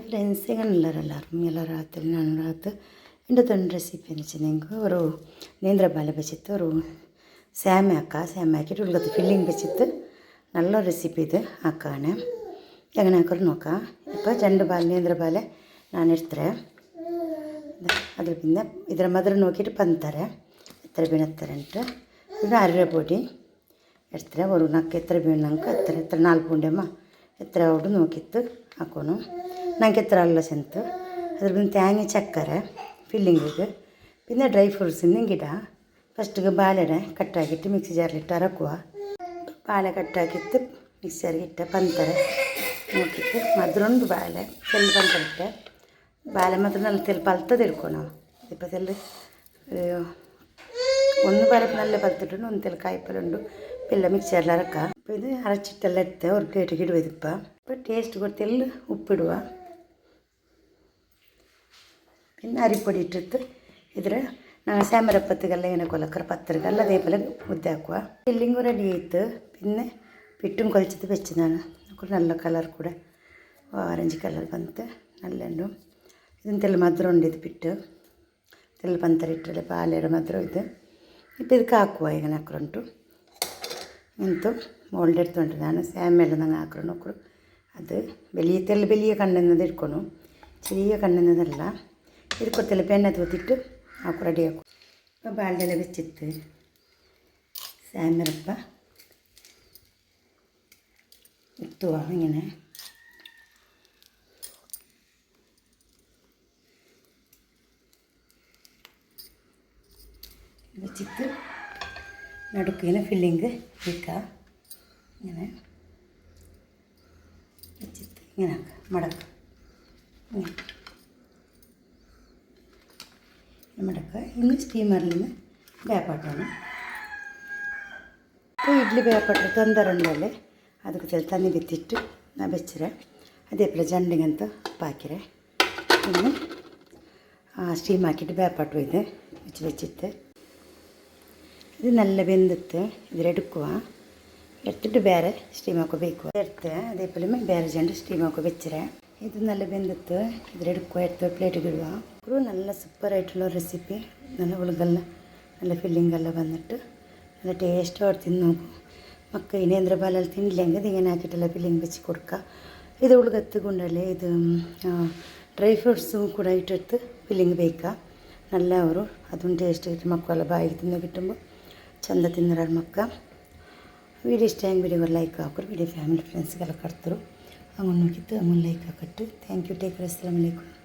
Hi friends, ಈಗ ಎಲ್ಲರೂ ರಾತ್ರಿ ನಾನು ರಾತ್ರಿ ಇಂದು ತಂಡ ರೆಸಿಪಿ ಅನಿಸಿದೆ ಅವರು ನೇಂದ್ರ ಬಾಲೆ ಬಚ್ಚಿತ್ತು ಅವರು ಸ್ಯಾಮೆ ಹಾಕಿಟ್ಟು ಉಳ್ಗತ್ತು ಫಿಲ್ಲಿಂಗ್ ಬಚ್ಚಿತ್ತು നല്ല ರೆಸಿಪಿ ಇದು ಹಾಕಾನೆ എങ്ങനെ ആക്കറ് നോക്കാം. ഇപ്പോൾ 2 ബാല നേന്ത്ര ബാല ഞാൻ എടുത്തേ അതിൽ പിന്നെ ಇದರ ಮದ್ರ ನೋಕಿಟ್ಟು ಪಂತಾರೆ ಎತ್ತರ ಬೀಣತ್ತರಂಟು ಇದು ಅರ್ರೆ പൊടി എടുത്തേ ഒരു നക്ക് എത്ര ബീണക്ക് എത്ര 4 ಪುಂಡೆಮ್ಮ ಎತ್ತರ ಔಡು ನೋಕಿತ್ತು ಹಾಕೋನು ನಂಗೆ ಎತ್ತರ ಅಲ್ಲ ಸೆಂತು ಅದ್ರ പിന്നെ തേങ്ങ ಚಕ್ಕರೆ ಫಿಲ್ಲಿಂಗಿಗೆ പിന്നെ ಡ್ರೈ ಫ್ರೂಟ್ಸಿನ ಗಿಡ ಫಸ್ಟಿಗೆ ಬಾಳೆಡೆ ಕಟ್ಟಾಕಿಟ್ಟು ಮಿಕ್ಸಿ ಜಾರ್ಲಿಟ್ಟು ಅರಕುವ ಬಾಳೆ ಕಟ್ಟಾಕಿತ್ತು ಮಿಕ್ಸರ್ಗೆ ಇಟ್ಟೆ ಪಂತಾರೆ ನೋಕಿತ್ತು ಮದ್ರೊಂದು ಬಾಳೆ ತೆಲ್ಲು ಪಂತರಿಟ್ಟೆ ಬಾಳೆ ಮಾತ್ರ നല്ല ತೆಲ್ಲು ಪಲ್ತದ ಇಡ್ಕೊಣ ಇಪ್ಪ ತೆಲ್ಲು ಒಂದು ಬಾಳೆ നല്ല ಪಲ್ತಿಟ್ಟು ಒಂದು ತೆಲ್ಲು ಕಾಯಿಪಲ್ಲೆ ಎಲ್ಲ ಮಿಕ್ಸರ್ಲಿ ಅರಕ ഇപ്പോൾ ഇത് അരച്ചിട്ടെല്ല എടുത്ത് ഒരു പ്ലേറ്റിലേക്ക് ഇടുക ഇപ്പോൾ ടേസ്റ്റ് കൊടുത്തെല്ലാം ഉപ്പിടുക പിന്നെ അരിപ്പൊടി ഇട്ടിട്ട് ഇതിൽ ഞങ്ങൾ സ്യാമരപ്പത്തിಗೆಲ್ಲ ಏನೇ ಕೊಲಕರ ಪತ್ತರಿಗೆಲ್ಲ അതേപോലെ ಮುದ್ದೆ ಹಾಕುವ ಫಿಲ್ಲಿಂಗು ರೆಡಿ ಆಯಿತು പിന്നെ പിട്ടും കൊഴിച്ചിട്ട് വെച്ച് ನಾನು നല്ല ಕಲರ್ ಕೂಡ ಆರೆಂಜ್ ಕಲರ್ ಬಂತು ನಲ್ಲೆಂಡು ಇದನ್ನ ಮಧುರ ಉಂಡಿದ್ದು ಬಿಟ್ಟು ತೆಲ್ಲ ಪಂತರಿಟ್ಟರೆ ಪಾಲೆರ ಮಧುರ ಇದು ഇപ്പോൾ ಇದಕ್ಕೆ ಹಾಕುವ ಈಗ ಹಾಕ್ರುಂಟು ಇಂತು മോൾഡ് എടുത്തുകൊണ്ട് ഞാൻ സ്യാമെല്ലാം ഞങ്ങൾ ആക്കണം നോക്കൂ അത് വലിയ കണ്ണെന്നത് എടുക്കണം ചെറിയ കണ്ണെന്നതല്ല ഇത് കുറച്ചെല്ലാം പെണ്ണ തൂത്തിട്ട് ആക്കും റെഡിയാക്കും ഇപ്പോൾ ബാಳೆല്ലാം വെച്ചിട്ട് സ്യാമരപ്പ എത്തുക ഇങ്ങനെ വെച്ചിട്ട് നടുക്കിങ്ങനെ ഫില്ലിങ് വയ്ക്കുക ഇങ്ങനെ വെച്ചിട്ട് ഇങ്ങനെ ആക്കുക മടക്കുക ഇങ്ങനെ മടക്കുക ഇന്ന് സ്റ്റീമറിൽ നിന്ന് ಬೇಪಾಟೋಣ ಇಡ್ಲಿ ಬೇಪಾಟ್ರೆ ತೊಂದರೆ ಉಂಡಲೆ ಅದಕ್ಕೆ ತೆಲ್ ತನ್ನಿ ಬಿತ್ತಿಟ್ಟು ನಾ ಬೆಚ್ಚರೆ ಅದೇ ಪರ ಜಂಡಿಗಂತ ಉಪ್ಪು ಇನ್ನು ಸ್ಟೀಮ್ ಹಾಕಿಟ್ಟು ಬೇಪಾಟು ಇದೆ വെച്ചിട്ട് ഇത് നല്ല വെന്തിട്ട് ഇതിലെടുക്കുക എടുത്തിട്ട് ಬೇರೆ ಸ್ಟೀಮ್ ಹಾಕೋಬೇಕು എടുത്ത് അതേപോലെ ಬೇರೆ ಜಂಡು ಸ್ಟೀಮ್ ಹಾಕೋ വെച്ചರೆ ഇത് നല്ല വെന്തിട്ട് ഇതിലെടുക്കുക എടുത്ത് പ്ലേറ്റിಗೆ ഇടുക ഒരു നല്ല സൂപ്പറായിട്ടുള്ള റെസിപ്പി നല്ല ഉളുകല്ല നല്ല ഫില്ലിಂಗೆಲ್ಲ വന്നിട്ട് നല്ല ടേസ്റ്റോടെ തിന്ന് നോക്കും മക്ക ನೇಂದ್ರ ಬಾಲೆಲ್ಲ ತಿನ್ನಲೆಂಗೆ ಇങ്ങനെ ಹಾಕಿಟ್ಟೆಲ್ಲ ಫಿಲ್ಲಿಂಗ್ ಬೆಚ್ಚಿ ಕೊಡ್ಕ ಇದು ಉಳ್ಗತ್ತು ಗುಂಡಲ್ಲಿ ಇದು ಡ್ರೈ ಫ್ರೂಟ್ಸು ಕೂಡ ಇಟ್ಟಿಟ್ಟು ಫಿಲ್ಲಿಂಗ್ ಬೇಕಾ നല്ല ಅವರು ಅದನ್ನು ಟೇಸ್ಟ್ ಇಟ್ಟು ಮಕ್ಕಳೆಲ್ಲ ಬಾಯಿಗೆ ತಿಂದು കിട്ടുമ്പോൾ ಚಂದ ತಿನ್ನರ ಮಕ್ಕ വീഡിയോ ഇഷ്ടമായെങ്കിൽ വീഡിയോ ലൈക്ക് ಹಾಕೋರು വീഡിയോ ಫ್ಯಾಮಿಲಿ ಫ್ರೆಂಡ್ಸ್ಗೆಲ್ಲ ಕಟ್ತರು ಹಂಗೆ ನೋಕಿತ್ತು ಹಂಗೆ ಲೈಕ್ ಹಾಕಟ್ಟು ಥ್ಯಾಂಕ್ ಯು ಟೇಕ್ ಕೇರ್ ಅಸ್ಸಲಾಮು ಅಲೈಕುಮ್.